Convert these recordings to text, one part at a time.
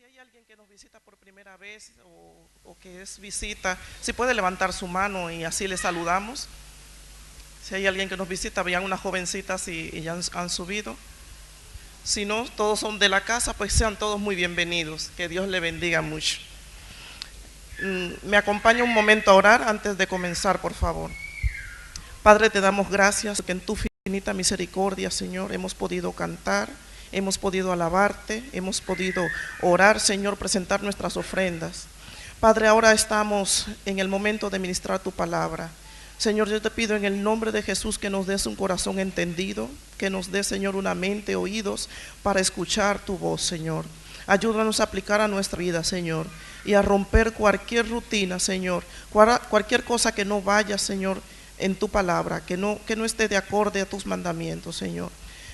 hay alguien que nos visita por primera vez o que es visita, si puede levantar su mano y así le saludamos. Si hay alguien que nos visita, vean unas jovencitas y ya han subido. Si no, todos son de la casa, pues sean todos muy bienvenidos. Que Dios le bendiga mucho. Me acompaña un momento a orar antes de comenzar, por favor. Padre, te damos gracias que en tu infinita misericordia, Señor, hemos podido cantar, hemos podido alabarte, hemos podido orar, Señor, presentar nuestras ofrendas. Padre, ahora estamos en el momento de ministrar tu palabra. Señor, yo te pido en el nombre de Jesús que nos des un corazón entendido, que nos des, Señor, una mente, oídos para escuchar tu voz, Señor. Ayúdanos a aplicar a nuestra vida, Señor, y a romper cualquier rutina, Señor, cualquier cosa que no vaya, Señor, en tu palabra, que no esté de acorde a tus mandamientos, Señor.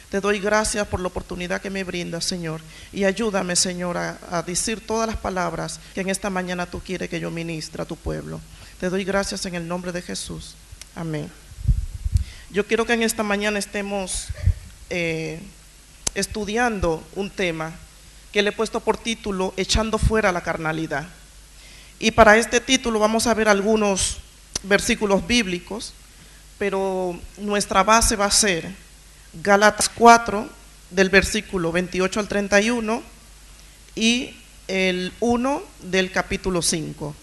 Te doy gracias por la oportunidad que me brindas, Señor, y ayúdame, Señor, a decir todas las palabras que en esta mañana tú quieres que yo ministre a tu pueblo. Te doy gracias en el nombre de Jesús. Amén. Yo quiero que en esta mañana estemos estudiando un tema que le he puesto por título Echando fuera la carnalidad. Y para este título vamos a ver algunos versículos bíblicos, pero nuestra base va a ser Gálatas 4, del versículo 28 al 31 y el 1 del capítulo 5.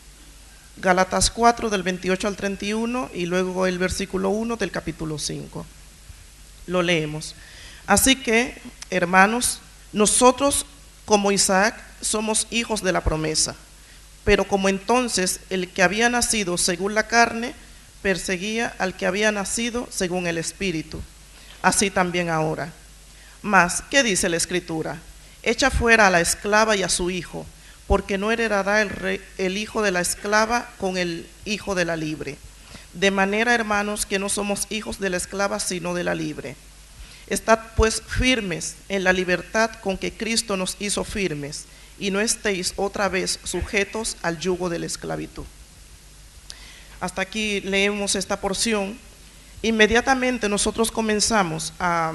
Gálatas 4 del 28 al 31 y luego el versículo 1 del capítulo 5. Lo leemos. Así que, hermanos, nosotros como Isaac somos hijos de la promesa, pero como entonces el que había nacido según la carne perseguía al que había nacido según el Espíritu, así también ahora. Mas, ¿qué dice la Escritura? Echa fuera a la esclava y a su hijo, porque no heredará el hijo de la esclava con el hijo de la libre. De manera, hermanos, que no somos hijos de la esclava, sino de la libre. Estad pues firmes en la libertad con que Cristo nos hizo firmes, y no estéis otra vez sujetos al yugo de la esclavitud. Hasta aquí leemos esta porción. Inmediatamente nosotros comenzamos a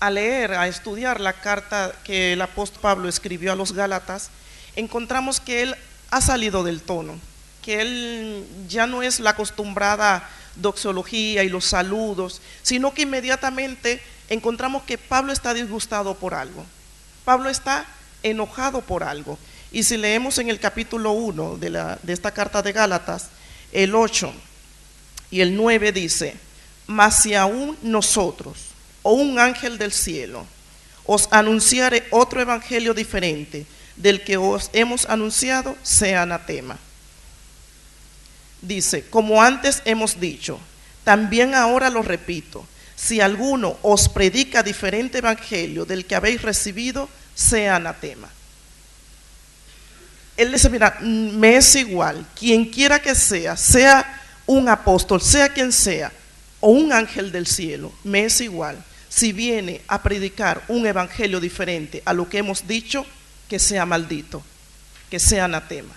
leer, a estudiar la carta que el apóstol Pablo escribió a los Gálatas. Encontramos que él ha salido del tono, que él ya no es la acostumbrada doxología y los saludos, sino que inmediatamente encontramos que Pablo está disgustado por algo. Pablo está enojado por algo. Y si leemos en el capítulo 1 de esta carta de Gálatas, el 8 y el 9 dice: mas si aún nosotros o un ángel del cielo os anunciare otro evangelio diferente del que os hemos anunciado, sea anatema. Dice: como antes hemos dicho, también ahora lo repito, si alguno os predica diferente evangelio del que habéis recibido, sea anatema. Él dice: mira, me es igual, quien quiera que sea un apóstol, sea quien sea, o un ángel del cielo, me es igual. Si viene a predicar un evangelio diferente a lo que hemos dicho, que sea maldito, que sea anatema.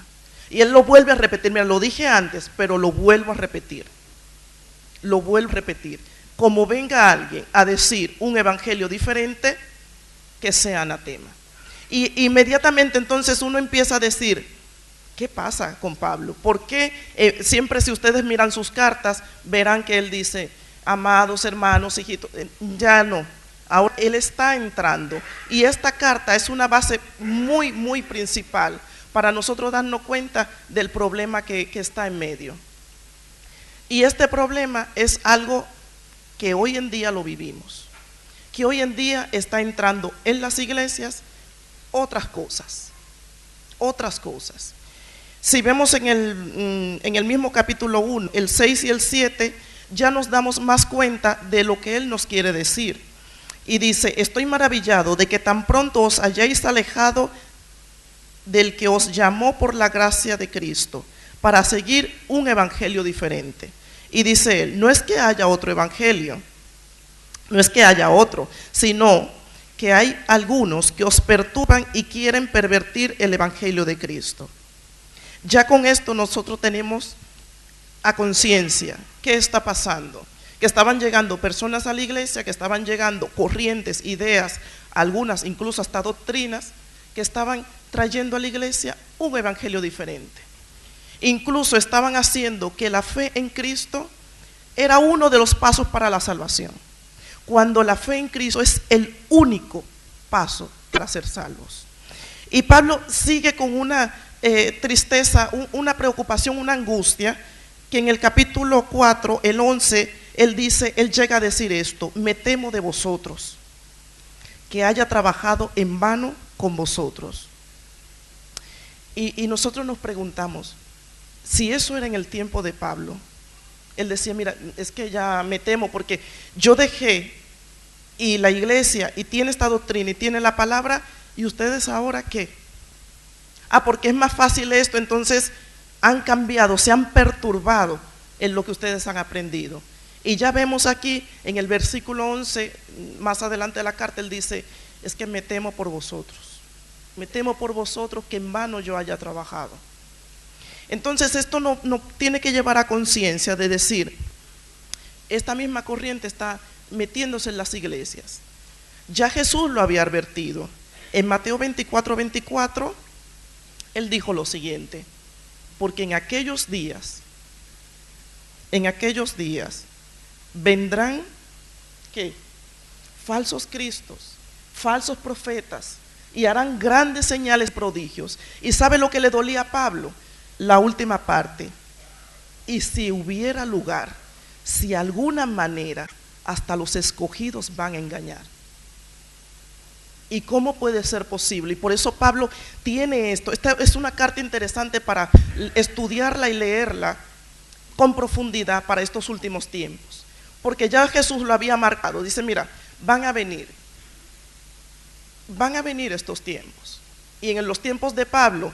Y él lo vuelve a repetir. Mira, lo dije antes, pero lo vuelvo a repetir. Lo vuelvo a repetir. Como venga alguien a decir un evangelio diferente, que sea anatema. Y inmediatamente entonces uno empieza a decir: ¿qué pasa con Pablo? ¿Por qué siempre, si ustedes miran sus cartas, verán que él dice: amados hermanos, hijitos? Ya no. Ahora él está entrando. Y esta carta es una base muy, muy principal para nosotros darnos cuenta del problema que está en medio. Y este problema es algo que hoy en día lo vivimos, que hoy en día está entrando en las iglesias otras cosas. Si vemos en el mismo capítulo 1, el 6 y el 7, ya nos damos más cuenta de lo que él nos quiere decir. Y dice: estoy maravillado de que tan pronto os hayáis alejado del que os llamó por la gracia de Cristo, para seguir un evangelio diferente. Y dice él: no es que haya otro evangelio, no es que haya otro, sino que hay algunos que os perturban y quieren pervertir el evangelio de Cristo. Ya con esto nosotros tenemos a conciencia qué está pasando, que estaban llegando personas a la iglesia, que estaban llegando corrientes, ideas, algunas incluso hasta doctrinas, que estaban trayendo a la iglesia un evangelio diferente. Incluso estaban haciendo que la fe en Cristo era uno de los pasos para la salvación, cuando la fe en Cristo es el único paso para ser salvos. Y Pablo sigue con una tristeza, una preocupación, una angustia, que en el capítulo 4, el 11, él llega a decir esto: me temo de vosotros, que haya trabajado en vano con vosotros. Y nosotros nos preguntamos, si eso era en el tiempo de Pablo, él decía, mira, es que ya me temo porque yo dejé y la iglesia y tiene esta doctrina y tiene la palabra, y ustedes ahora ¿qué? Porque es más fácil esto, entonces han cambiado, se han perturbado en lo que ustedes han aprendido. Y ya vemos aquí en el versículo 11, más adelante de la carta, él dice, es que me temo por vosotros. Me temo por vosotros que en vano yo haya trabajado. Entonces esto no tiene que llevar a conciencia de decir, esta misma corriente está metiéndose en las iglesias. Ya Jesús lo había advertido. En Mateo 24:24, él dijo lo siguiente: porque en aquellos días vendrán, ¿qué? Falsos cristos, falsos profetas, y harán grandes señales, prodigios. ¿Y sabe lo que le dolía a Pablo? La última parte: y si hubiera lugar, si alguna manera hasta los escogidos van a engañar. ¿Y cómo puede ser posible? Y por eso Pablo tiene esto. Esta es una carta interesante para estudiarla y leerla con profundidad para estos últimos tiempos, porque ya Jesús lo había marcado. Dice, mira, van a venir estos tiempos. Y en los tiempos de Pablo,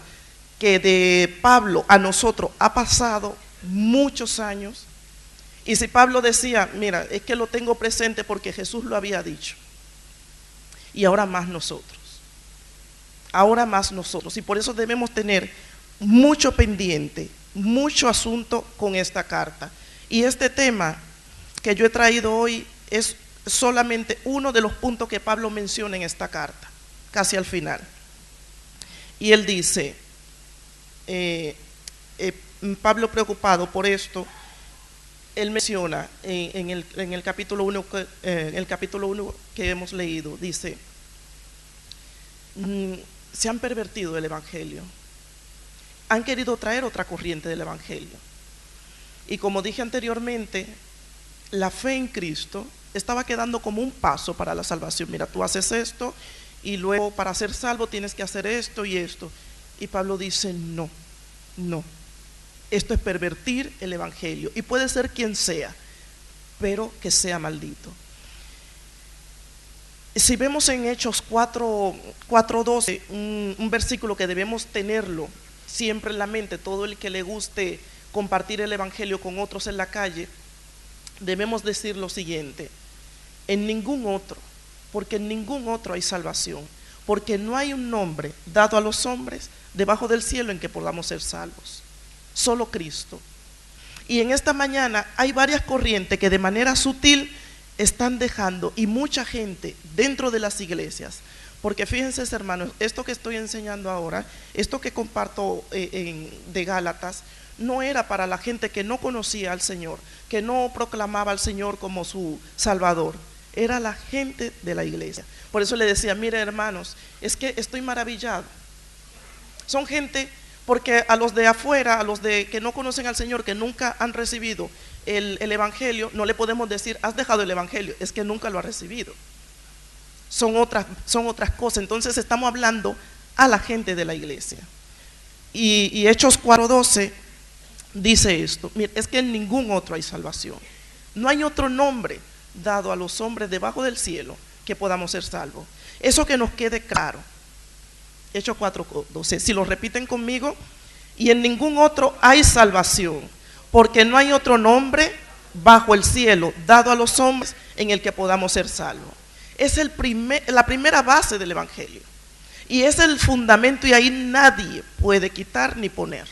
que de Pablo a nosotros ha pasado muchos años, y si Pablo decía, mira, es que lo tengo presente porque Jesús lo había dicho, y ahora más nosotros, y por eso debemos tener mucho pendiente, mucho asunto con esta carta. Y este tema que yo he traído hoy es solamente uno de los puntos que Pablo menciona en esta carta, casi al final. Y él dice, Pablo preocupado por esto, él menciona en el capítulo 1 que hemos leído, dice, se han pervertido el evangelio, han querido traer otra corriente del evangelio. Y como dije anteriormente, la fe en Cristo estaba quedando como un paso para la salvación. Mira, tú haces esto y luego para ser salvo tienes que hacer esto y esto. Y Pablo dice, no, esto es pervertir el evangelio, y puede ser quien sea, pero que sea maldito. Si vemos en Hechos 4:12, un versículo que debemos tenerlo siempre en la mente, todo el que le guste compartir el evangelio con otros en la calle, debemos decir lo siguiente: en ningún otro, porque en ningún otro hay salvación, porque no hay un nombre dado a los hombres debajo del cielo en que podamos ser salvos, solo Cristo. Y en esta mañana hay varias corrientes que de manera sutil están dejando, y mucha gente dentro de las iglesias, porque fíjense, hermanos, esto que estoy enseñando ahora, esto que comparto de Gálatas, no era para la gente que no conocía al Señor, que no proclamaba al Señor como su Salvador, era la gente de la iglesia. Por eso le decía, mire hermanos, es que estoy maravillado. Son gente, porque a los de afuera, a los de que no conocen al Señor, que nunca han recibido el evangelio, no le podemos decir, has dejado el evangelio, es que nunca lo ha recibido. Son otras cosas. Entonces estamos hablando a la gente de la iglesia. Y Hechos 4:12 dice esto: mira, es que en ningún otro hay salvación, no hay otro nombre dado a los hombres debajo del cielo que podamos ser salvos. Eso que nos quede claro. Hechos 4:12, si lo repiten conmigo: y en ningún otro hay salvación, porque no hay otro nombre bajo el cielo dado a los hombres en el que podamos ser salvos. Es la primera base del evangelio, y es el fundamento, y ahí nadie puede quitar ni poner.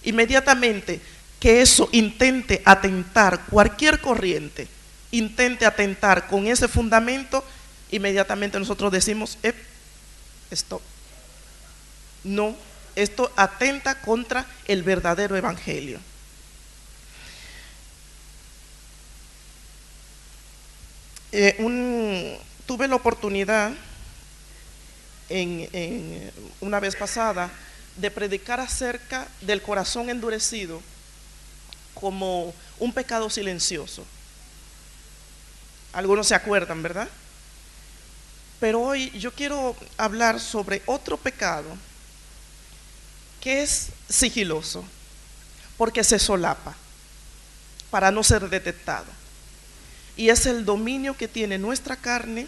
Inmediatamente que eso intente atentar, cualquier corriente intente atentar con ese fundamento, inmediatamente nosotros decimos, stop, No, esto atenta contra el verdadero evangelio. Tuve la oportunidad una vez pasada de predicar acerca del corazón endurecido como un pecado silencioso. Algunos se acuerdan, ¿verdad? Pero hoy yo quiero hablar sobre otro pecado que es sigiloso, porque se solapa para no ser detectado. Y es el dominio que tiene nuestra carne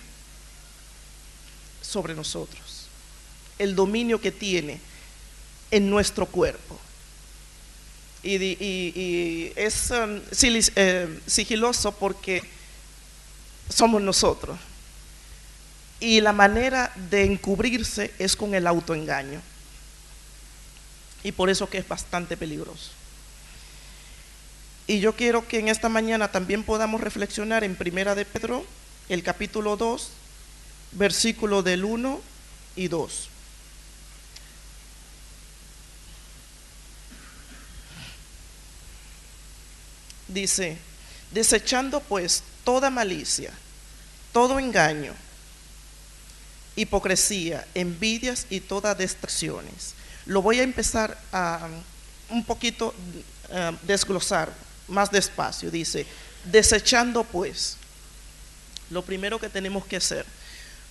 sobre nosotros, el dominio que tiene en nuestro cuerpo. Y es sigiloso porque somos nosotros. Y la manera de encubrirse es con el autoengaño. Y por eso que es bastante peligroso. Y yo quiero que en esta mañana también podamos reflexionar en Primera de Pedro, el capítulo 2, versículo del 1 y 2. Dice: desechando pues toda malicia, todo engaño, hipocresía, envidias y todas distracciones. Lo voy a empezar a un poquito desglosar más despacio. Dice: desechando pues. Lo primero que tenemos que hacer.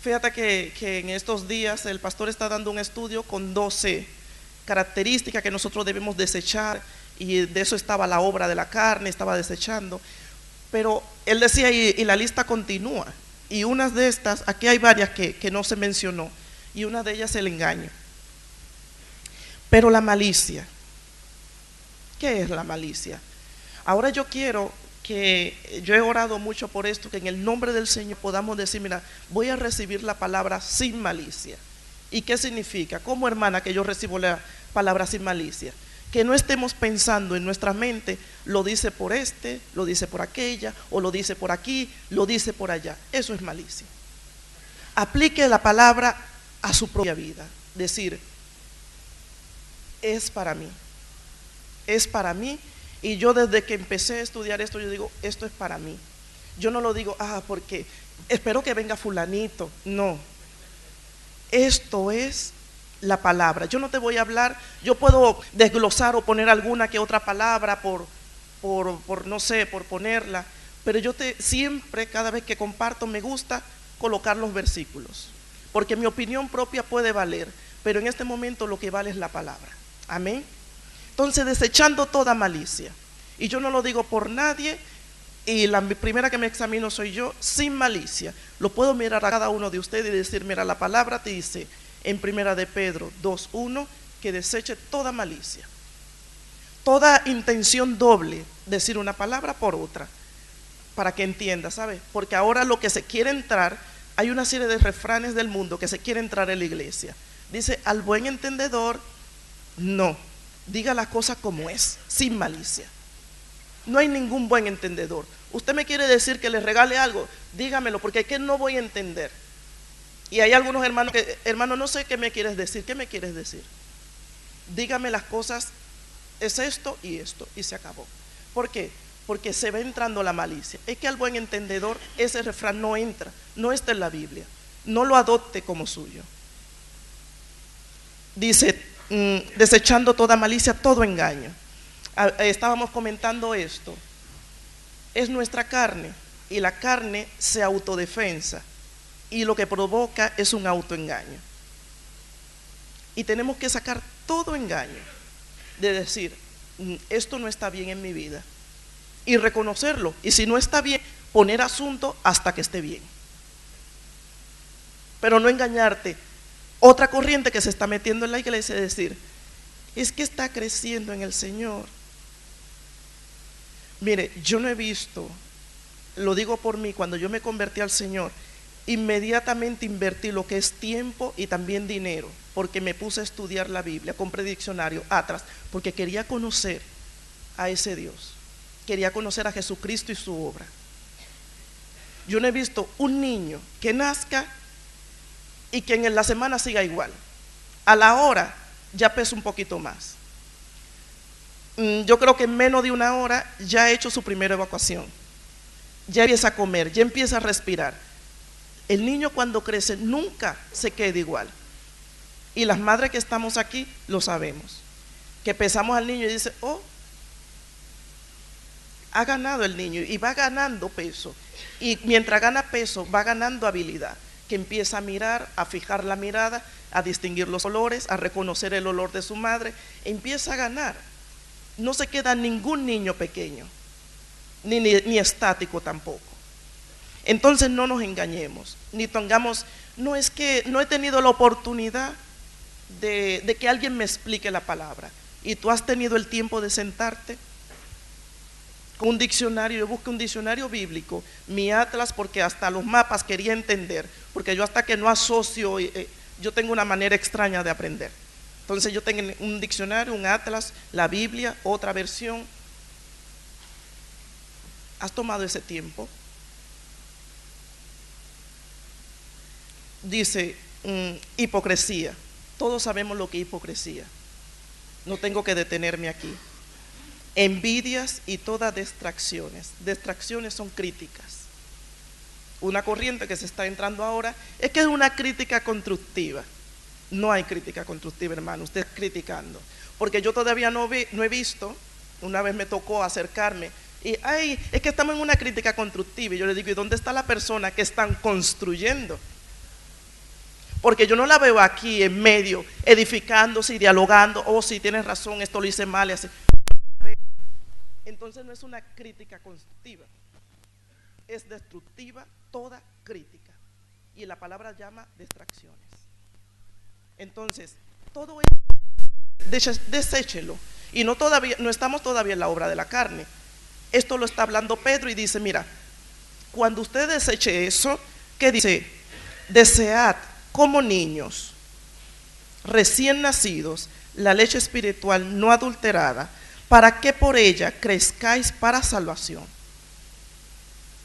Fíjate que en estos días el pastor está dando un estudio con 12 características que nosotros debemos desechar, y de eso estaba la obra de la carne, estaba desechando. Pero él decía, y la lista continúa, y unas de estas, aquí hay varias que no se mencionó, y una de ellas es el engaño. Pero la malicia, ¿qué es la malicia? Ahora yo quiero que, yo he orado mucho por esto, que en el nombre del Señor podamos decir: mira, voy a recibir la palabra sin malicia. ¿Y qué significa? Como hermana, que yo recibo la palabra sin malicia, que no estemos pensando en nuestra mente, lo dice por este, lo dice por aquella, o lo dice por aquí, lo dice por allá. Eso es malicia. Aplique la palabra a su propia vida. Decir: es para mí, es para mí. Y yo desde que empecé a estudiar esto, yo digo: esto es para mí. Yo no lo digo, porque espero que venga fulanito. No, esto es la palabra. Yo no te voy a hablar, yo puedo desglosar o poner alguna que otra palabra por no sé, por ponerla, pero yo siempre, cada vez que comparto, me gusta colocar los versículos, porque mi opinión propia puede valer, pero en este momento lo que vale es la palabra. Amén. Entonces, desechando toda malicia, y yo no lo digo por nadie, y la primera que me examino soy yo, sin malicia. Lo puedo mirar a cada uno de ustedes y decir: mira, la palabra te dice en Primera de Pedro 2:1 que deseche toda malicia, toda intención doble, decir una palabra por otra, para que entienda, ¿sabe? Porque ahora lo que se quiere entrar, hay una serie de refranes del mundo que se quiere entrar en la iglesia. Dice: al buen entendedor, no, diga las cosas como es, sin malicia. No hay ningún buen entendedor. Usted me quiere decir que le regale algo, dígamelo, porque es que no voy a entender. Y hay algunos hermanos que: hermano, no sé qué me quieres decir. ¿Qué me quieres decir? Dígame las cosas, es esto, y se acabó. ¿Por qué? Porque se va entrando la malicia. Es que al buen entendedor ese refrán no entra, no está en la Biblia. No lo adopte como suyo. Dice: desechando toda malicia, todo engaño. Estábamos comentando esto. Es nuestra carne, y la carne se autodefensa, y lo que provoca es un autoengaño. Y tenemos que sacar todo engaño, de decir: esto no está bien en mi vida, y reconocerlo, y si no está bien, poner asunto hasta que esté bien. Pero no engañarte. Otra corriente que se está metiendo en la iglesia es decir: es que está creciendo en el Señor. Mire, yo no he visto, lo digo por mí, cuando yo me convertí al Señor, inmediatamente invertí lo que es tiempo y también dinero, porque me puse a estudiar la Biblia, compré diccionario, atlas, porque quería conocer a ese Dios, quería conocer a Jesucristo y su obra. Yo no he visto un niño que nazca y que en la semana siga igual. A la hora ya pesa un poquito más. Yo creo que en menos de una hora ya ha hecho su primera evacuación, ya empieza a comer, ya empieza a respirar. El niño cuando crece nunca se queda igual. Y las madres que estamos aquí lo sabemos, que pesamos al niño y dice, oh, ha ganado el niño y va ganando peso. Y mientras gana peso va ganando habilidad, que empieza a mirar, a fijar la mirada, a distinguir los olores, a reconocer el olor de su madre, empieza a ganar. No se queda ningún niño pequeño, ni estático tampoco. Entonces no nos engañemos, ni tengamos, no es que no he tenido la oportunidad de que alguien me explique la palabra, y tú has tenido el tiempo de sentarte con un diccionario. Yo busqué un diccionario bíblico, mi atlas, porque hasta los mapas quería entender, porque yo hasta que no asocio, yo tengo una manera extraña de aprender. Entonces yo tengo un diccionario, un atlas, la Biblia, otra versión. ¿Has tomado ese tiempo? Dice hipocresía. Todos sabemos lo que es hipocresía. No tengo que detenerme aquí. Envidias y todas distracciones. Distracciones son críticas. Una corriente que se está entrando ahora es que es una crítica constructiva. No hay crítica constructiva, hermano, usted está criticando. Porque yo todavía no he visto, una vez me tocó acercarme, y ay, es que estamos en una crítica constructiva. Y yo le digo, ¿y dónde está la persona que están construyendo? Porque yo no la veo aquí en medio, edificándose y dialogando, oh, sí, tienes razón, esto lo hice mal y así. Entonces no es una crítica constructiva, es destructiva toda crítica. Y la palabra llama distracciones. Entonces, todo eso, deséchelo. Y no estamos todavía en la obra de la carne. Esto lo está hablando Pedro y dice, mira, cuando usted deseche eso, ¿qué dice? Desead como niños recién nacidos la leche espiritual no adulterada, para que por ella crezcáis para salvación.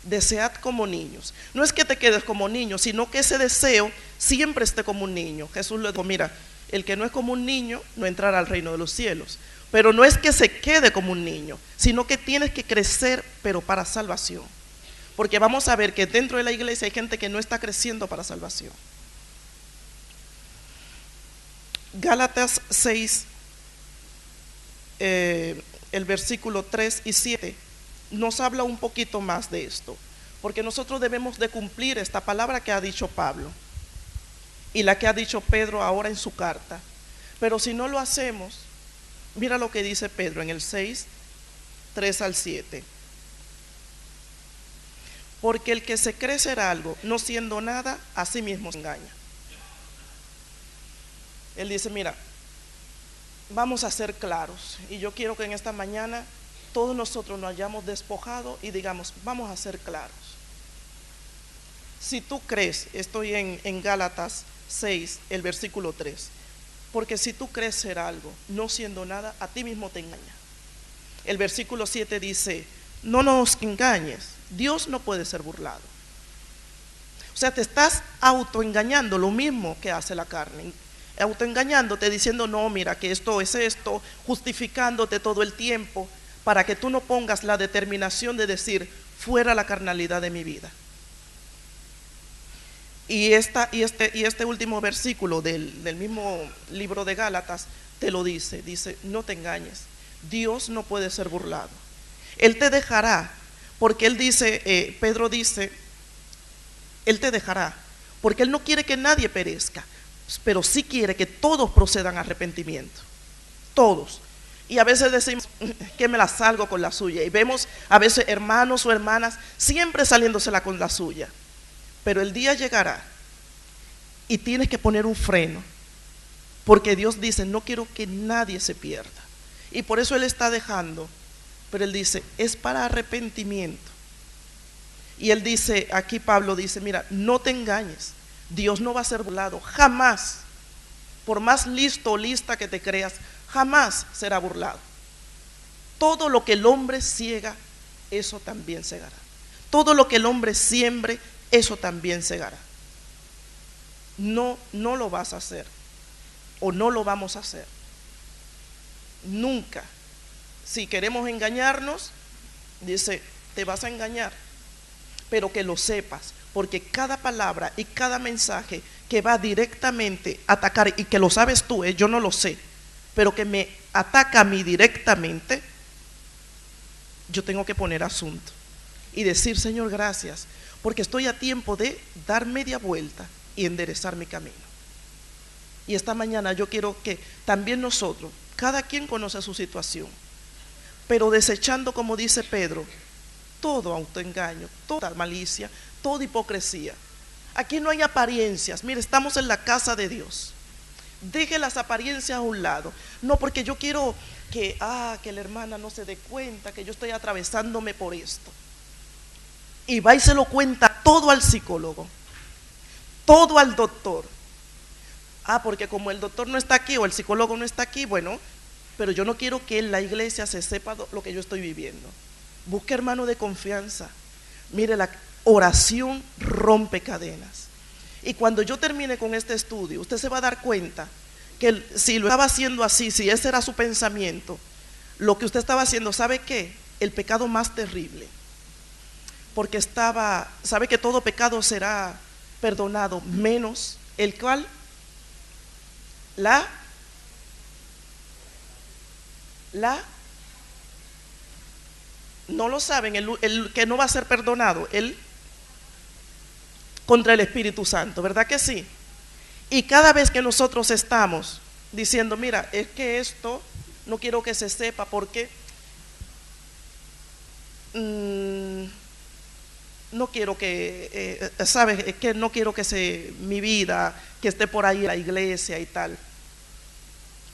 Desead como niños. No es que te quedes como niño, sino que ese deseo siempre esté como un niño. Jesús le dijo, mira, el que no es como un niño no entrará al reino de los cielos. Pero no es que se quede como un niño, sino que tienes que crecer, pero para salvación. Porque vamos a ver que dentro de la iglesia hay gente que no está creciendo para salvación. Gálatas 6, el versículo 3 y 7 nos habla un poquito más de esto, porque nosotros debemos de cumplir esta palabra que ha dicho Pablo y la que ha dicho Pedro ahora en su carta. Pero si no lo hacemos, mira lo que dice Pedro en el 6, 3 al 7. Porque el que se cree ser algo, no siendo nada, a sí mismo se engaña. Él dice, mira, vamos a ser claros, y yo quiero que en esta mañana todos nosotros nos hayamos despojado y digamos, vamos a ser claros. Si tú crees, estoy en Gálatas 6, el versículo 3, porque si tú crees ser algo, no siendo nada, a ti mismo te engaña. El versículo 7 dice, no nos engañes, Dios no puede ser burlado. O sea, te estás autoengañando, lo mismo que hace la carne, autoengañándote, diciendo, no, mira, que esto es esto, justificándote todo el tiempo, para que tú no pongas la determinación de decir, fuera la carnalidad de mi vida. Y este último versículo del mismo libro de Gálatas te lo dice, no te engañes, Dios no puede ser burlado. Él te dejará, porque Él dice, Pedro dice, Él te dejará, porque Él no quiere que nadie perezca, pero sí quiere que todos procedan a arrepentimiento, todos. Y a veces decimos que me la salgo con la suya, y vemos a veces hermanos o hermanas siempre saliéndosela con la suya. Pero el día llegará y tienes que poner un freno, porque Dios dice, no quiero que nadie se pierda. Y por eso Él está dejando, pero Él dice, es para arrepentimiento. Y Él dice, aquí Pablo dice, mira, no te engañes, Dios no va a ser burlado, jamás. Por más listo o lista que te creas, jamás será burlado. Todo lo que el hombre ciega, eso también segará. Todo lo que el hombre siembre, eso también segará. No lo vas a hacer. o no lo vamos a hacer. Nunca. Si queremos engañarnos, dice, te vas a engañar, pero que lo sepas, porque cada palabra y cada mensaje que va directamente a atacar, y que lo sabes tú, yo no lo sé, pero que me ataca a mí directamente, yo tengo que poner asunto y decir, Señor, gracias, porque estoy a tiempo de dar media vuelta y enderezar mi camino. Y esta mañana yo quiero que también nosotros, cada quien conoce su situación, pero desechando, como dice Pedro, todo autoengaño, toda malicia, toda hipocresía. Aquí no hay apariencias. Mire, estamos en la casa de Dios. Deje las apariencias a un lado. No, porque yo quiero que la hermana no se dé cuenta que yo estoy atravesándome por esto. Y va y se lo cuenta todo al psicólogo, todo al doctor. Porque como el doctor no está aquí o el psicólogo no está aquí, bueno, pero yo no quiero que en la iglesia se sepa lo que yo estoy viviendo. Busque hermano de confianza. Mire, la oración rompe cadenas. Y cuando yo termine con este estudio, usted se va a dar cuenta que si lo estaba haciendo así, si ese era su pensamiento, lo que usted estaba haciendo, ¿sabe qué? El pecado más terrible. Porque sabe que todo pecado será perdonado, menos el cual no lo saben, el que no va a ser perdonado, el contra el Espíritu Santo, ¿verdad que sí? Y cada vez que nosotros estamos diciendo, mira, es que esto no quiero que se sepa porque no quiero que, ¿sabes? Es que no quiero que mi vida, que esté por ahí en la iglesia y tal.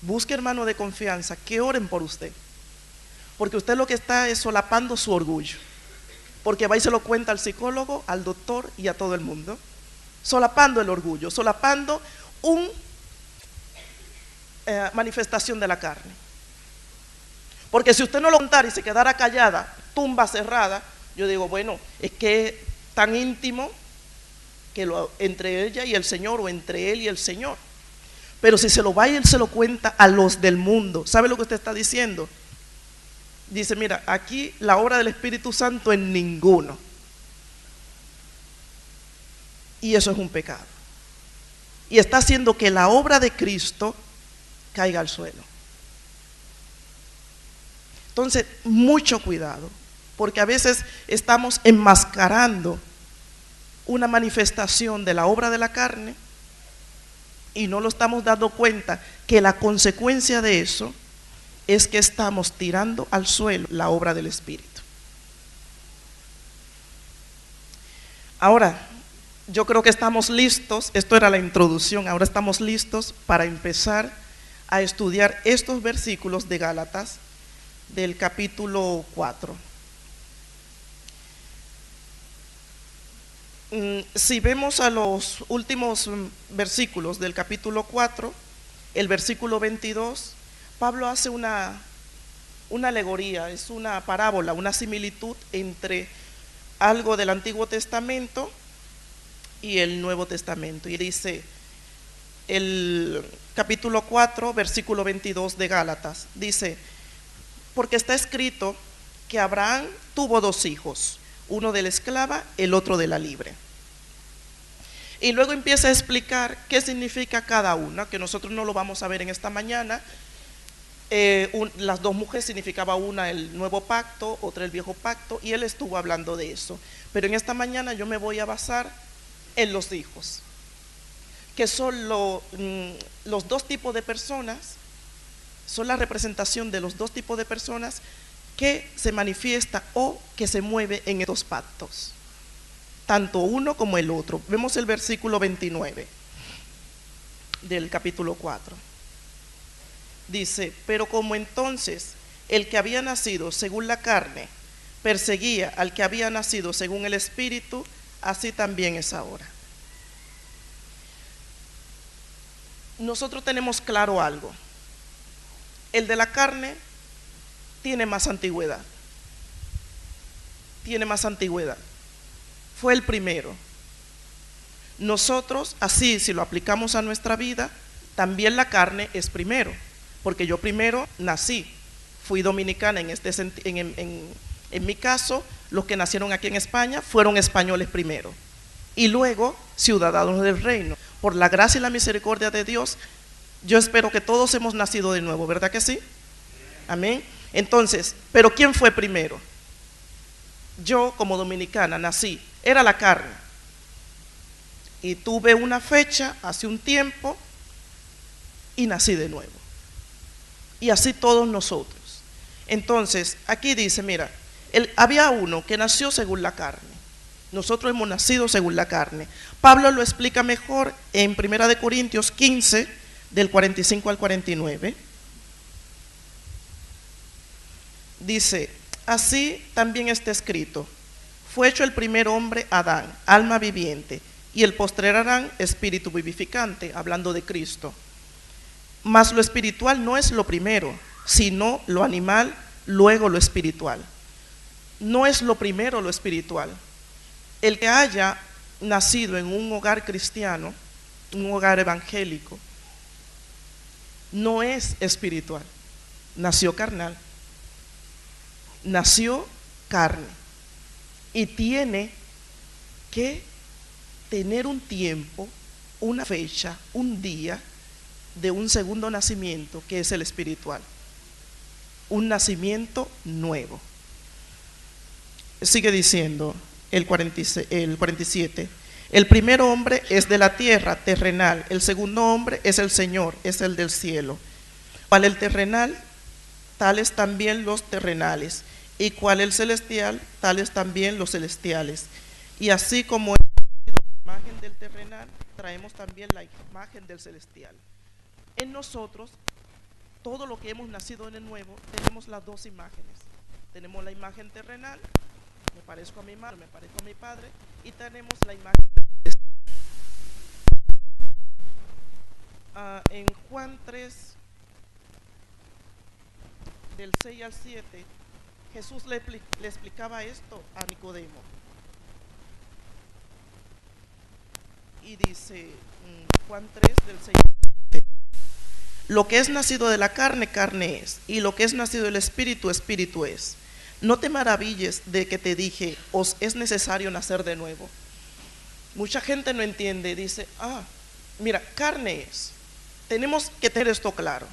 Busque hermano de confianza, que oren por usted. Porque usted lo que está es solapando su orgullo. Porque va y se lo cuenta al psicólogo, al doctor y a todo el mundo. Solapando el orgullo, solapando una manifestación de la carne. Porque si usted no lo contara y se quedara callada, tumba cerrada, yo digo, bueno, es que es tan íntimo que entre ella y el Señor, o entre él y el Señor. Pero si se lo va y él se lo cuenta a los del mundo, ¿sabe lo que usted está diciendo? Dice, mira, aquí la obra del Espíritu Santo en ninguno. Y eso es un pecado. Y está haciendo que la obra de Cristo caiga al suelo. Entonces, mucho cuidado, porque a veces estamos enmascarando una manifestación de la obra de la carne y no lo estamos dando cuenta que la consecuencia de eso es que estamos tirando al suelo la obra del Espíritu. Ahora, yo creo que estamos listos, esto era la introducción, ahora estamos listos para empezar a estudiar estos versículos de Gálatas del capítulo 4. Si vemos a los últimos versículos del capítulo 4, el versículo 22, Pablo hace una alegoría, es una parábola, una similitud entre algo del Antiguo Testamento y el Nuevo Testamento. Y dice, el capítulo 4, versículo 22 de Gálatas, dice, porque está escrito que Abraham tuvo 2 hijos, uno de la esclava, el otro de la libre. Y luego empieza a explicar qué significa cada una, que nosotros no lo vamos a ver en esta mañana. Las 2 mujeres significaba una el nuevo pacto, otra el viejo pacto, y él estuvo hablando de eso. Pero en esta mañana yo me voy a basar en los hijos, que son los 2 tipos de personas, son la representación de los 2 tipos de personas que se manifiesta o que se mueve en estos pactos, tanto uno como el otro. Vemos el versículo 29 del capítulo 4. Dice, pero como entonces el que había nacido según la carne perseguía al que había nacido según el Espíritu, así también es ahora. Nosotros tenemos claro algo. El de la carne tiene más antigüedad. Tiene más antigüedad. Fue el primero. Nosotros, así, si lo aplicamos a nuestra vida, también la carne es primero, porque yo primero nací, fui dominicana en mi caso, los que nacieron aquí en España fueron españoles primero y luego ciudadanos del reino. Por la gracia y la misericordia de Dios, yo espero que todos hemos nacido de nuevo, ¿verdad que sí? Amén. Entonces, ¿pero quién fue primero? Yo como dominicana nací, era la carne, y tuve una fecha hace un tiempo y nací de nuevo. Y así todos nosotros. Entonces, aquí dice, mira, había uno que nació según la carne. Nosotros hemos nacido según la carne. Pablo lo explica mejor en 1 Corintios 15, del 45 al 49. Dice, así también está escrito, fue hecho el primer hombre Adán, alma viviente, y el postrer Adán, espíritu vivificante, hablando de Cristo. Mas lo espiritual no es lo primero, sino lo animal, luego lo espiritual. No es lo primero lo espiritual. El que haya nacido en un hogar cristiano, un hogar evangélico, no es espiritual, nació carnal, nació carne, y tiene que tener un tiempo, una fecha, un día de un segundo nacimiento, que es el espiritual, un nacimiento nuevo. Sigue diciendo el 47, el primer hombre es de la tierra, terrenal, el segundo hombre es el Señor, es el del cielo. Cual el terrenal, tales también los terrenales, y cual el celestial, tales también los celestiales. Y así como hemos la imagen del terrenal, traemos también la imagen del celestial. En nosotros, todo lo que hemos nacido en el nuevo, tenemos las dos imágenes. Tenemos la imagen terrenal, me parezco a mi madre, me parezco a mi padre, y tenemos la imagen en Juan 3, del 6 al 7, Jesús le explicaba esto a Nicodemo. Y dice, Juan 3, del 6 al 7, lo que es nacido de la carne, carne es, y lo que es nacido del espíritu, espíritu es. No te maravilles de que te dije, os es necesario nacer de nuevo. Mucha gente no entiende, dice, mira, carne es. Tenemos que tener esto claro.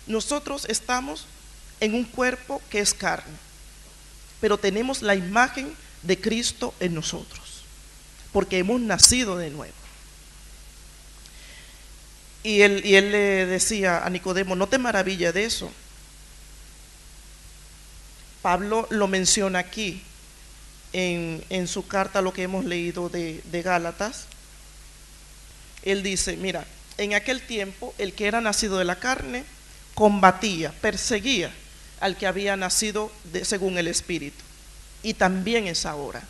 Nosotros estamos en un cuerpo que es carne, pero tenemos la imagen de Cristo en nosotros, porque hemos nacido de nuevo. Y él le decía a Nicodemo, no te maravilles de eso. Pablo lo menciona aquí en su carta, lo que hemos leído de Gálatas. Él dice, mira, en aquel tiempo el que era nacido de la carne combatía, perseguía al que había nacido según el Espíritu, y también es ahora.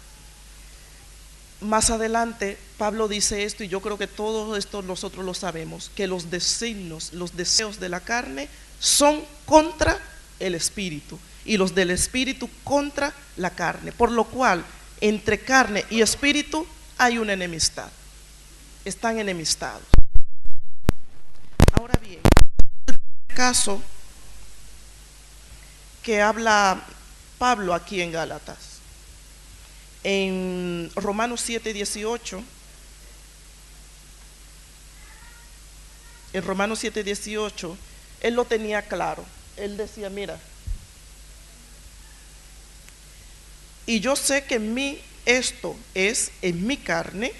Más adelante Pablo dice esto, y yo creo que todo esto nosotros lo sabemos, que los designios, los deseos de la carne son contra el Espíritu, y los del Espíritu contra la carne, por lo cual entre carne y Espíritu hay una enemistad, están enemistados. Ahora bien, el caso que habla Pablo aquí en Gálatas, en Romanos 7:18, en Romanos 7:18, él lo tenía claro. Él decía, mira, y yo sé que en mí, esto es en mi carne,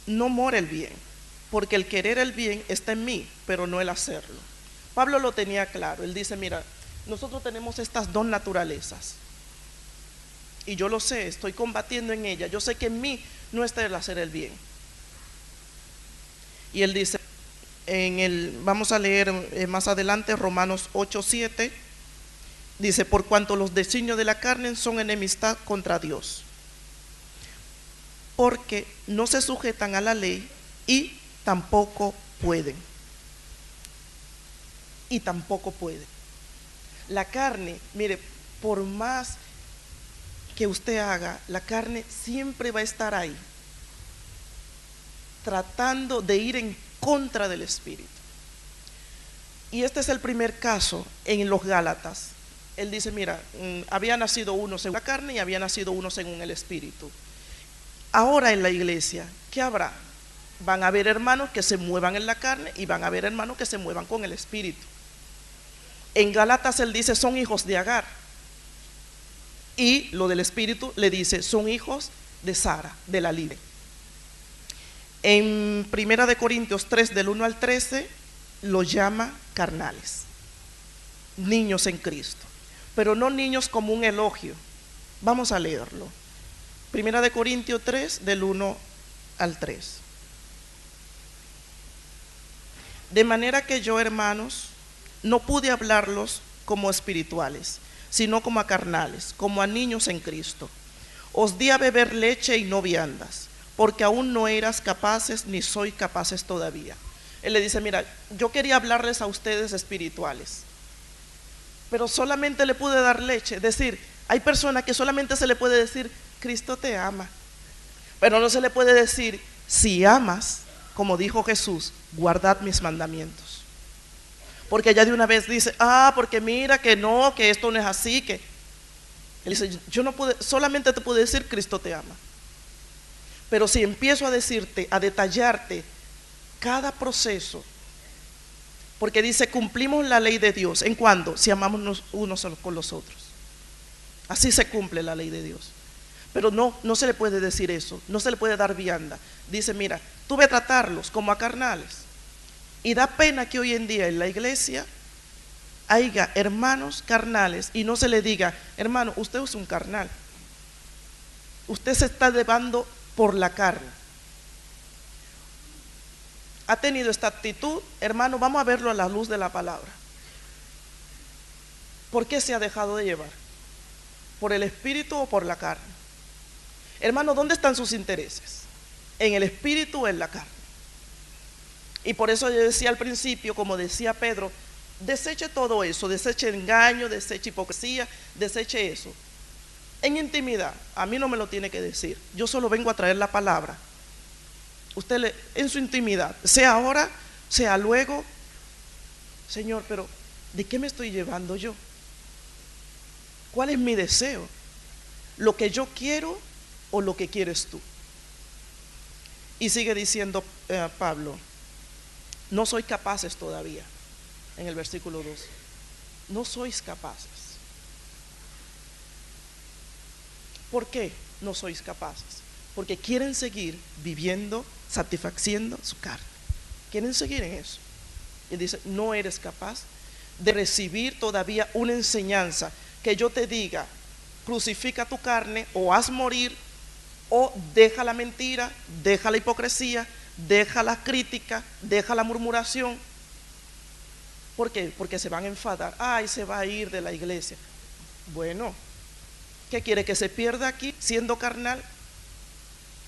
no mora el bien, porque el querer el bien está en mí, pero no el hacerlo. Pablo lo tenía claro. Él dice, mira, nosotros tenemos estas dos naturalezas, y yo lo sé, estoy combatiendo en ella. Yo sé que en mí no está el hacer el bien. Y él dice, vamos a leer más adelante, Romanos 8:7, dice, por cuanto los designios de la carne son enemistad contra Dios, porque no se sujetan a la ley y tampoco pueden. Y tampoco pueden. La carne, mire, por más que usted haga, la carne siempre va a estar ahí. tratando de ir en contra del Espíritu. Y este es el primer caso en los Gálatas. Él dice, mira, había nacido uno según la carne y había nacido uno según el Espíritu. Ahora en la iglesia, ¿qué habrá? Van a haber hermanos que se muevan en la carne y van a haber hermanos que se muevan con el Espíritu. En Gálatas él dice, son hijos de Agar. Y lo del Espíritu le dice, son hijos de Sara, de la libre. En 1 Corintios 3, del 1 al 13, lo llama carnales, niños en Cristo, pero no niños como un elogio. Vamos a leerlo. 1 Corintios 3, del 1 al 3. De manera que yo, hermanos, no pude hablarlos como espirituales, sino como a carnales, como a niños en Cristo. Os di a beber leche y no viandas, porque aún no eras capaces, ni sois capaces todavía. Él le dice, mira, yo quería hablarles a ustedes espirituales, pero solamente le pude dar leche. Es decir, hay personas que solamente se le puede decir, Cristo te ama, pero no se le puede decir, si amas, como dijo Jesús, guardad mis mandamientos. Porque ella de una vez dice, porque mira que no, que esto no es así, que él dice, yo no pude, solamente te puedo decir Cristo te ama. Pero si empiezo a decirte, a detallarte cada proceso, porque dice, cumplimos la ley de Dios, ¿en cuándo? Si amamos unos con los otros. Así se cumple la ley de Dios. Pero no se le puede decir eso, no se le puede dar vianda. Dice, mira, tú ve a tratarlos como a carnales. Y da pena que hoy en día en la iglesia haya hermanos carnales y no se le diga, hermano, usted es un carnal, usted se está llevando por la carne. Ha tenido esta actitud, hermano, vamos a verlo a la luz de la palabra. ¿Por qué se ha dejado de llevar? ¿Por el espíritu o por la carne? Hermano, ¿dónde están sus intereses? ¿En el espíritu o en la carne? Y por eso yo decía al principio, como decía Pedro, deseche todo eso, deseche engaño, deseche hipocresía, deseche eso. En intimidad, a mí no me lo tiene que decir, yo solo vengo a traer la palabra. Usted en su intimidad, sea ahora, sea luego, Señor, pero ¿de qué me estoy llevando yo? ¿Cuál es mi deseo? ¿Lo que yo quiero o lo que quieres tú? Y sigue diciendo Pablo, no sois capaces todavía, en el versículo 2, no sois capaces. ¿Por qué no sois capaces? Porque quieren seguir viviendo, satisfaciendo su carne, quieren seguir en eso. Y dice, no eres capaz de recibir todavía una enseñanza que yo te diga, crucifica tu carne, o haz morir, o deja la mentira, deja la hipocresía, deja la crítica, deja la murmuración. ¿Por qué? Porque se van a enfadar, se va a ir de la iglesia. Bueno, ¿qué quiere? ¿Que se pierda aquí siendo carnal?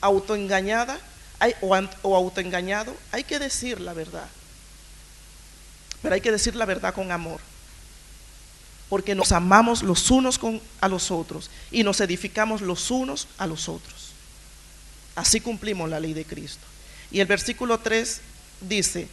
¿Autoengañada? O autoengañado? Hay que decir la verdad, pero hay que decir la verdad con amor, porque nos amamos los unos a los otros y nos edificamos los unos a los otros. Así cumplimos la ley de Cristo. Y el versículo 3 dice,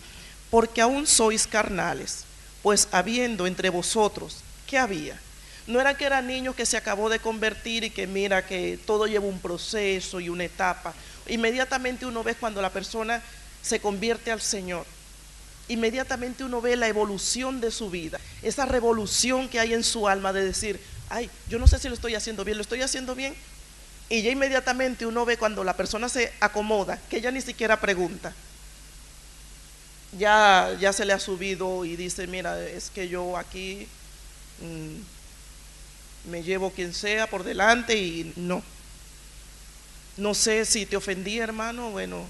porque aún sois carnales, pues habiendo entre vosotros, ¿qué había? No era que eran niños que se acabó de convertir y que mira que todo lleva un proceso y una etapa. Inmediatamente uno ve cuando la persona se convierte al Señor, inmediatamente uno ve la evolución de su vida, esa revolución que hay en su alma de decir, yo no sé si lo estoy haciendo bien, ¿lo estoy haciendo bien? Y ya inmediatamente uno ve cuando la persona se acomoda, que ella ni siquiera pregunta, ya se le ha subido y dice, mira, es que yo aquí me llevo quien sea por delante y no sé si te ofendí, hermano, bueno.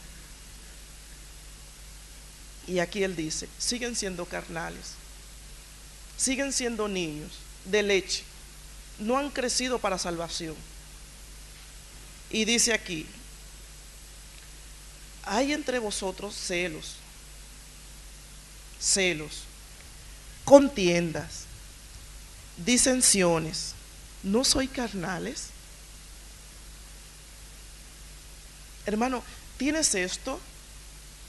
Y aquí él dice, siguen siendo carnales, siguen siendo niños de leche, no han crecido para salvación. Y dice aquí, hay entre vosotros celos, contiendas, disensiones, ¿no sois carnales? Hermano, ¿tienes esto?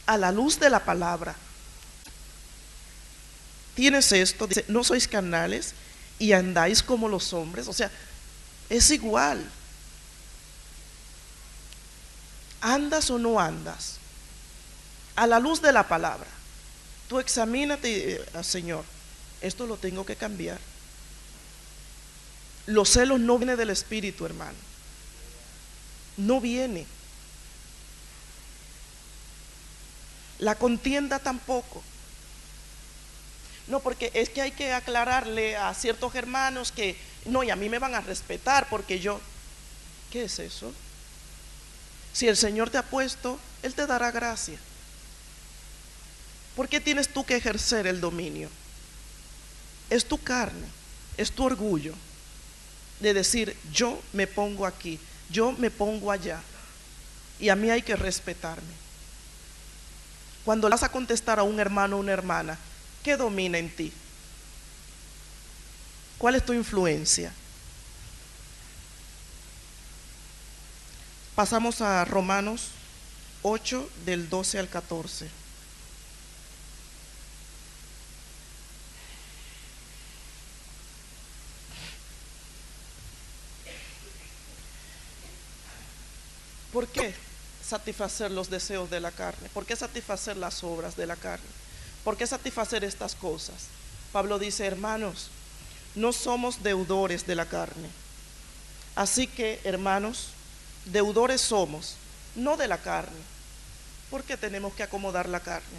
a la luz de la palabra. Tienes esto, dice, no sois carnales y andáis como los hombres. O sea, es igual. ¿Andas o no andas? A la luz de la palabra. Tú examínate, Señor, esto lo tengo que cambiar. Los celos no vienen del espíritu, hermano. No viene. La contienda tampoco. No, porque es que hay que aclararle a ciertos hermanos que no, y a mí me van a respetar porque yo. ¿Qué es eso? Si el Señor te ha puesto, Él te dará gracia. ¿Por qué tienes tú que ejercer el dominio? Es tu carne, es tu orgullo de decir, yo me pongo aquí, yo me pongo allá, y a mí hay que respetarme. Cuando vas a contestar a un hermano o una hermana, ¿qué domina en ti? ¿Cuál es tu influencia? Pasamos a Romanos 8, del 12 al 14. ¿Por qué satisfacer los deseos de la carne? ¿Por qué satisfacer las obras de la carne? ¿Por qué satisfacer estas cosas? Pablo dice, hermanos, no somos deudores de la carne. Así que, hermanos, deudores somos, no de la carne. ¿Por qué tenemos que acomodar la carne?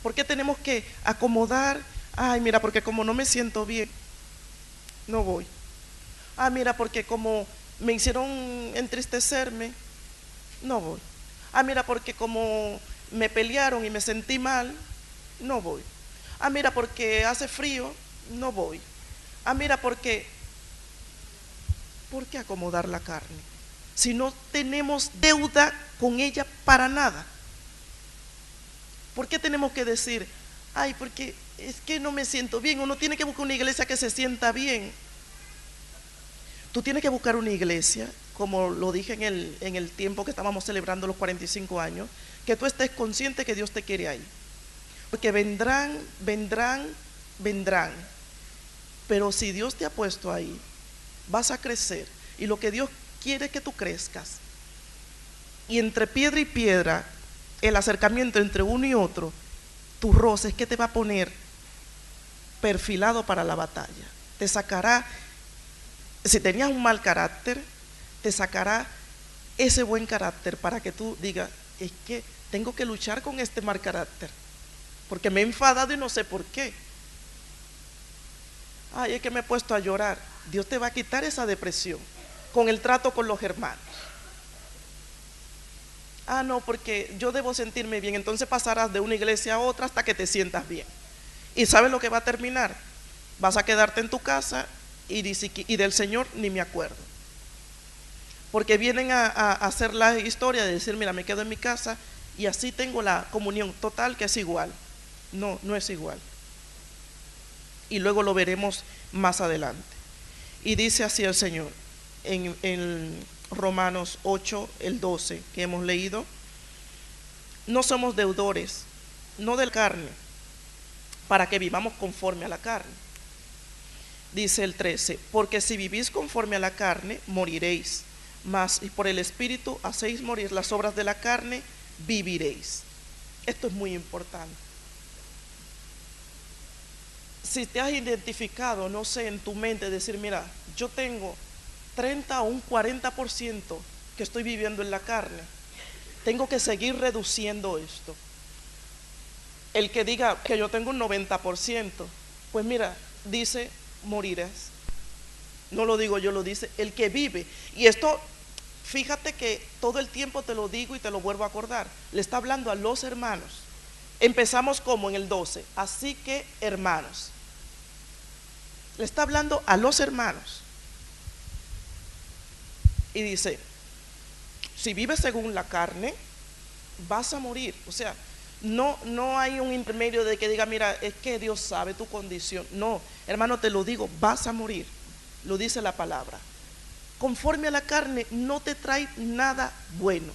¿Por qué tenemos que acomodar? Ay, mira, porque como no me siento bien, no voy. Ah, mira, porque como me hicieron entristecerme, no voy. Ah, mira, porque como me pelearon y me sentí mal, no voy. Ah, mira, porque hace frío, no voy. Ah, mira, ¿por qué acomodar la carne? Si no tenemos deuda con ella para nada. ¿Por qué tenemos que decir, ay, porque es que no me siento bien? Uno tiene que buscar una iglesia que se sienta bien. Tú tienes que buscar una iglesia, como lo dije en el tiempo que estábamos celebrando los 45 años, que tú estés consciente que Dios te quiere ahí. Porque vendrán, pero si Dios te ha puesto ahí, vas a crecer. Y lo que Dios quiere es que tú crezcas. Y entre piedra y piedra, el acercamiento entre uno y otro, tu roce es que te va a poner perfilado para la batalla. Te sacará, si tenías un mal carácter, te sacará ese buen carácter para que tú digas, es que tengo que luchar con este mal carácter, porque me he enfadado y no sé por qué. Ay, es que me he puesto a llorar. Dios te va a quitar esa depresión con el trato con los hermanos. Ah, no, porque yo debo sentirme bien. Entonces pasarás de una iglesia a otra hasta que te sientas bien. ¿Y sabes lo que va a terminar? Vas a quedarte en tu casa y del Señor ni me acuerdo. Porque vienen a hacer la historia de decir, mira, me quedo en mi casa y así tengo la comunión total, que es igual. No, no es igual. Y luego lo veremos más adelante. Y dice así el Señor en Romanos 8, el 12 que hemos leído: no somos deudores, no de la carne, para que vivamos conforme a la carne. Dice el 13, porque si vivís conforme a la carne, moriréis, mas por el Espíritu hacéis morir las obras de la carne, viviréis. Esto es muy importante. Si te has identificado, no sé, en tu mente, decir, mira, yo tengo 30 o un 40% que estoy viviendo en la carne, tengo que seguir reduciendo esto. El que diga que yo tengo un 90%, pues mira, dice, morirás. No lo digo yo, lo dice el que vive. Y esto, fíjate que todo el tiempo te lo digo y te lo vuelvo a acordar. Le está hablando a los hermanos. Empezamos como en el 12, así que hermanos. Le está hablando a los hermanos. Y dice, si vives según la carne, vas a morir. O sea, no hay un intermedio de que diga, mira, es que Dios sabe tu condición. No, hermano, te lo digo, vas a morir. Lo dice la palabra. Conforme a la carne no te trae nada bueno.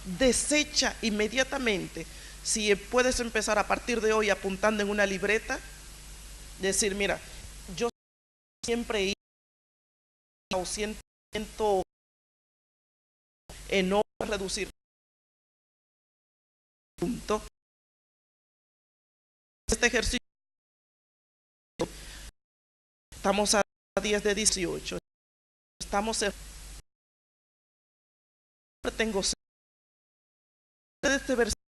desecha inmediatamente. Si puedes empezar a partir de hoy apuntando en una libreta, decir, mira, yo siempre he o siento enojo, reducir punto. Este ejercicio, estamos a 10 de 18, estamos en, tengo de este versículo,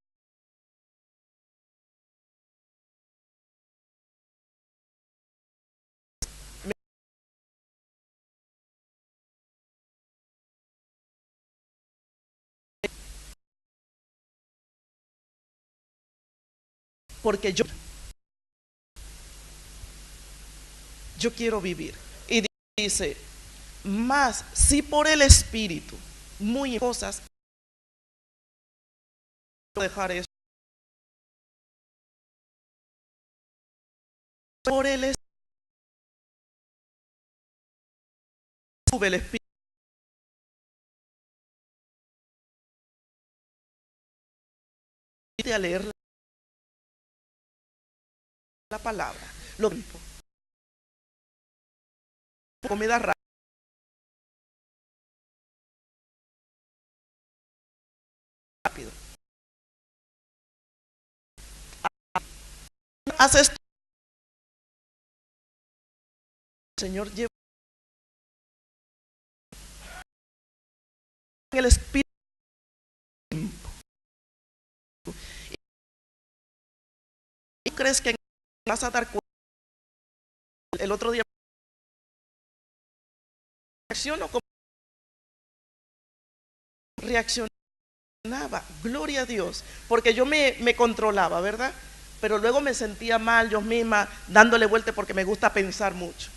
porque yo quiero vivir. Y dice, más si por el Espíritu, muy cosas, dejar eso, por el Espíritu, el Espíritu, a leer la palabra, lo tiempo, comida rápido. Haces esto, Señor, lleva en el Espíritu. ¿Y crees que vas a dar cuenta? El otro día reacciono como reaccionaba, gloria a Dios, porque yo me controlaba, ¿verdad? Pero luego me sentía mal yo misma, dándole vuelta porque me gusta pensar mucho.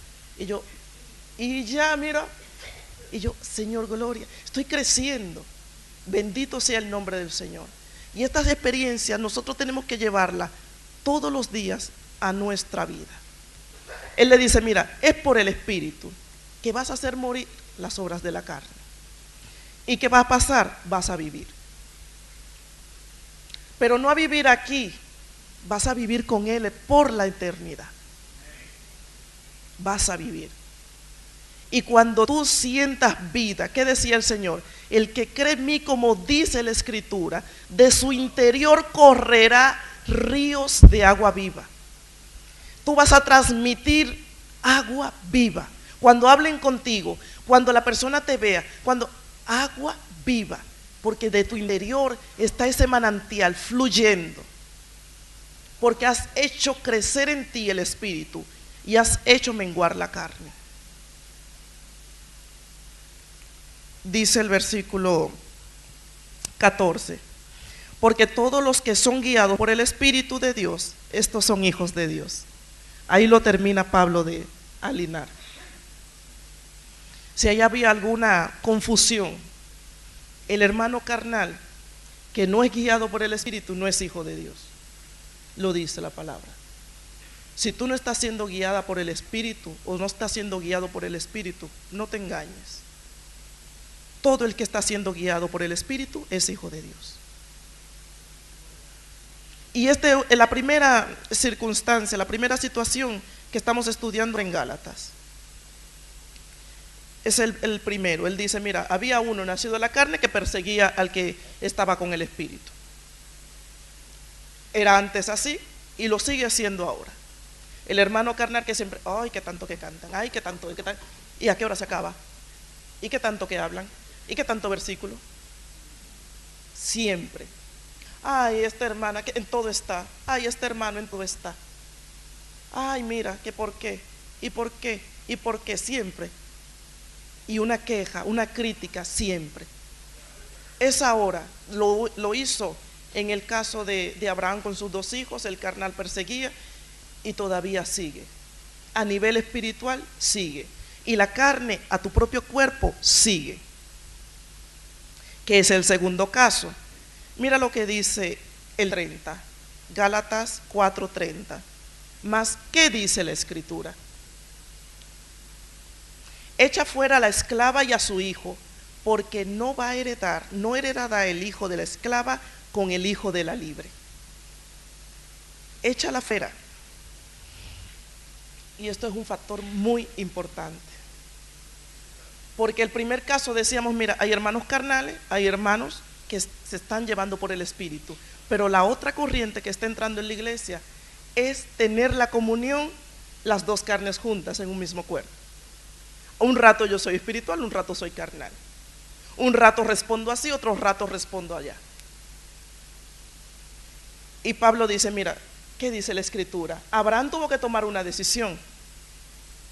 Y ya, mira, y yo, Señor, gloria, estoy creciendo. Bendito sea el nombre del Señor. Y estas experiencias nosotros tenemos que llevarlas todos los días a nuestra vida. Él le dice, mira, es por el Espíritu que vas a hacer morir las obras de la carne. ¿Y qué va a pasar? Vas a vivir. Pero no a vivir aquí, vas a vivir con Él por la eternidad. Vas a vivir. Y cuando tú sientas vida, ¿qué decía el Señor? El que cree en mí, como dice la Escritura, de su interior correrá ríos de agua viva. Tú vas a transmitir agua viva. Cuando hablen contigo, cuando la persona te vea, cuando agua viva, porque de tu interior está ese manantial fluyendo, porque has hecho crecer en ti el Espíritu y has hecho menguar la carne. Dice el versículo 14, porque todos los que son guiados por el Espíritu de Dios, estos son hijos de Dios. Ahí lo termina Pablo de alinear. Si ahí había alguna confusión, el hermano carnal que no es guiado por el Espíritu no es hijo de Dios. Lo dice la palabra. Si tú no estás siendo guiada por el Espíritu o no estás siendo guiado por el Espíritu, no te engañes. Todo el que está siendo guiado por el Espíritu es hijo de Dios. Y la primera circunstancia, la primera situación que estamos estudiando en Gálatas, es el primero. Él dice, mira, había uno nacido de la carne que perseguía al que estaba con el Espíritu. Era antes así y lo sigue haciendo ahora. El hermano carnal que siempre, ay, qué tanto que cantan, ay, qué tanto, ¿y a qué hora se acaba? ¿Y qué tanto que hablan? ¿Y qué tanto versículo? Siempre. Ay, esta hermana que en todo está. Ay, este hermano en todo está. Ay, mira, que por qué. ¿Y por qué? ¿Y por qué? Siempre. Y una queja, una crítica siempre. Es ahora, lo hizo en el caso de Abraham con sus dos hijos, el carnal perseguía y todavía sigue. A nivel espiritual sigue. Y la carne a tu propio cuerpo sigue. Que es el segundo caso. Mira lo que dice el 30, Gálatas 4:30. Mas, ¿qué dice la Escritura? Echa fuera a la esclava y a su hijo, porque no va a heredar, no heredará el hijo de la esclava con el hijo de la libre. Échala fuera. Y esto es un factor muy importante. Porque el primer caso decíamos, mira, hay hermanos carnales, hay hermanos que se están llevando por el Espíritu. Pero la otra corriente que está entrando en la iglesia es tener la comunión, las dos carnes juntas en un mismo cuerpo. Un rato yo soy espiritual, un rato soy carnal. Un rato respondo así, otro rato respondo allá. Y Pablo dice, mira, ¿qué dice la Escritura? Abraham tuvo que tomar una decisión.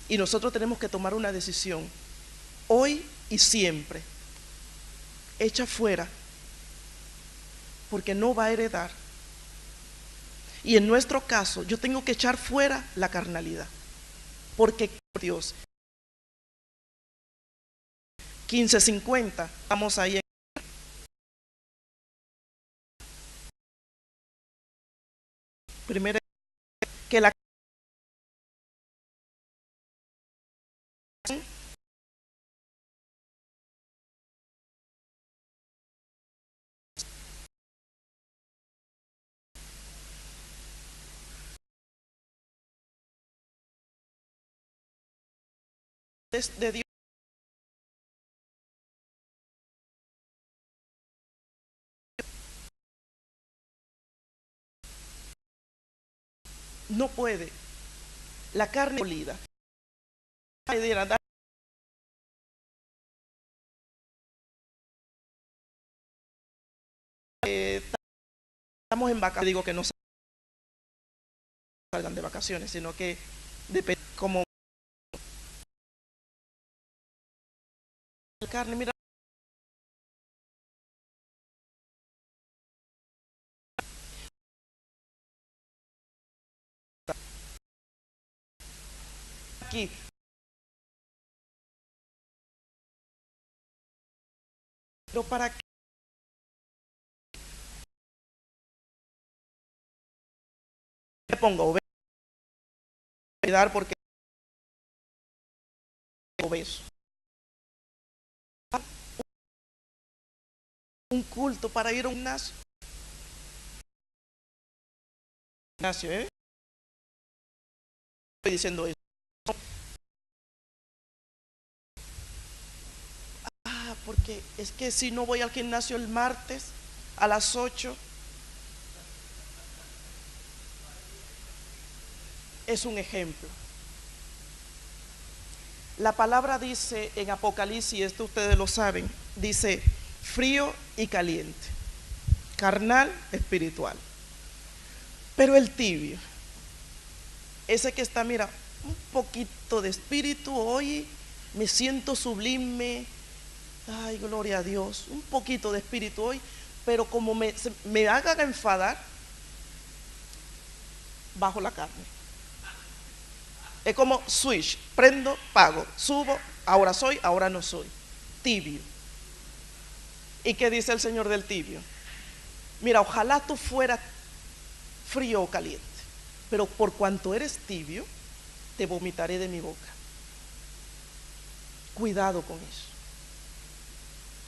Y nosotros tenemos que tomar una decisión hoy y siempre. Echa fuera, porque no va a heredar. Y en nuestro caso, yo tengo que echar fuera la carnalidad, porque Dios 15:50, vamos ahí en primera, que la de Dios no puede, la carne molida, estamos en vacaciones, digo que no salgan de vacaciones, sino que depende como la carne, mira, aquí, pero para qué me pongo obesidad porque obeso. Un culto para ir a un gimnasio, estoy diciendo eso. Porque es que si no voy al gimnasio el martes a las 8, es un ejemplo. La palabra dice en Apocalipsis, esto ustedes lo saben, dice frío y caliente, carnal, espiritual. Pero el tibio, ese que está, mira, un poquito de espíritu, hoy me siento sublime, ay, gloria a Dios, un poquito de espíritu hoy, pero como me hagan enfadar, bajo la carne. Es como switch, prendo, pago, subo, ahora soy, ahora no soy. Tibio. ¿Y qué dice el Señor del tibio? Mira, ojalá tú fueras frío o caliente, pero por cuanto eres tibio, te vomitaré de mi boca. Cuidado con eso.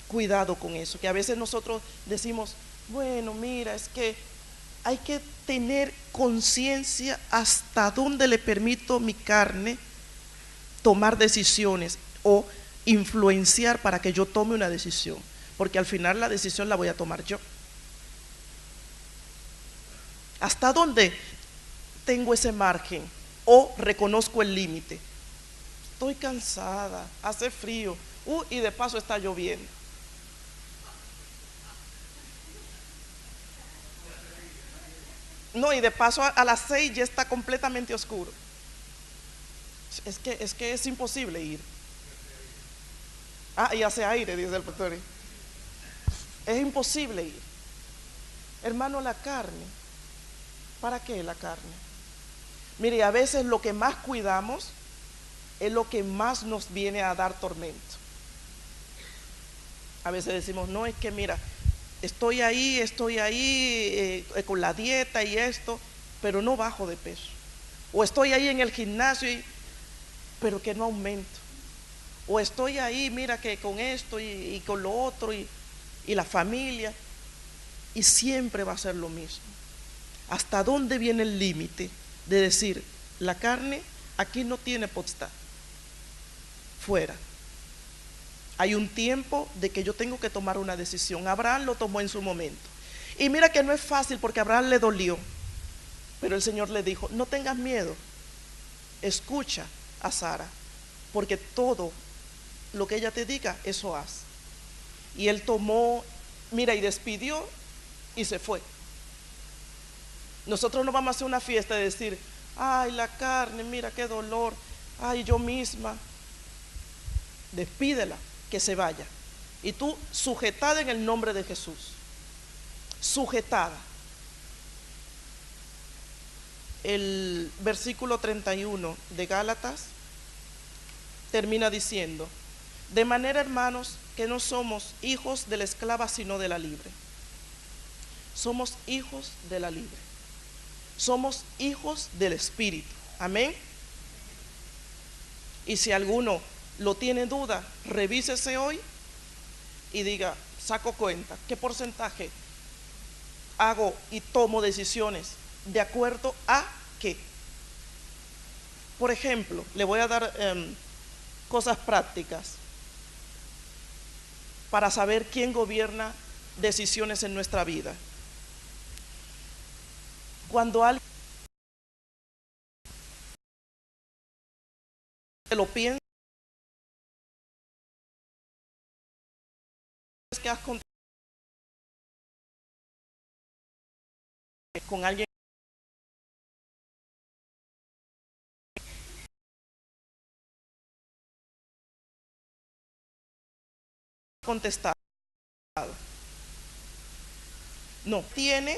Cuidado con eso, que a veces nosotros decimos, bueno, mira, es que hay que tener conciencia hasta dónde le permito mi carne tomar decisiones o influenciar para que yo tome una decisión, porque al final la decisión la voy a tomar yo. ¿Hasta dónde tengo ese margen o reconozco el límite? Estoy cansada, hace frío, y de paso está lloviendo. No, y de paso a las 6 ya está completamente oscuro. Es que es imposible ir. Y hace aire, dice el pastor. Es imposible ir. Hermano, la carne. ¿Para qué la carne? Mire, a veces lo que más cuidamos es lo que más nos viene a dar tormento. A veces decimos, no, es que mira, estoy ahí con la dieta y esto, pero no bajo de peso. O estoy ahí en el gimnasio, pero que no aumento. O estoy ahí, mira que con esto y con lo otro y la familia, y siempre va a ser lo mismo. ¿Hasta dónde viene el límite de decir, la carne aquí no tiene potestad? Fuera. Hay un tiempo de que yo tengo que tomar una decisión. Abraham lo tomó en su momento. Y mira que no es fácil porque a Abraham le dolió. Pero el Señor le dijo, no tengas miedo, escucha a Sara, porque todo lo que ella te diga, eso haz. Y él tomó, mira, y despidió y se fue. Nosotros no vamos a hacer una fiesta de decir, ay, la carne, mira qué dolor, ay, yo misma. Despídela, que se vaya. Y tú sujetada en el nombre de Jesús, sujetada. El versículo 31 de Gálatas termina diciendo, de manera, hermanos, que no somos hijos de la esclava, sino de la libre. Somos hijos de la libre. Somos hijos del Espíritu. Amén. Y si alguno lo tiene duda, revísese hoy y diga, saco cuenta, ¿qué porcentaje hago y tomo decisiones de acuerdo a qué? Por ejemplo, le voy a dar cosas prácticas para saber quién gobierna decisiones en nuestra vida. Cuando alguien lo piensa, es que has con alguien contestado. No, tiene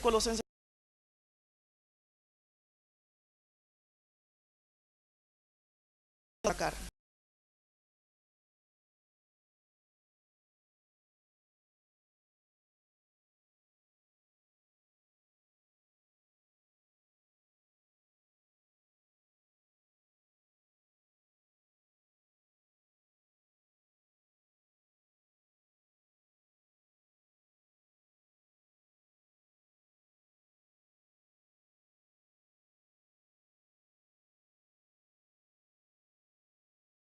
Colosenses la carne.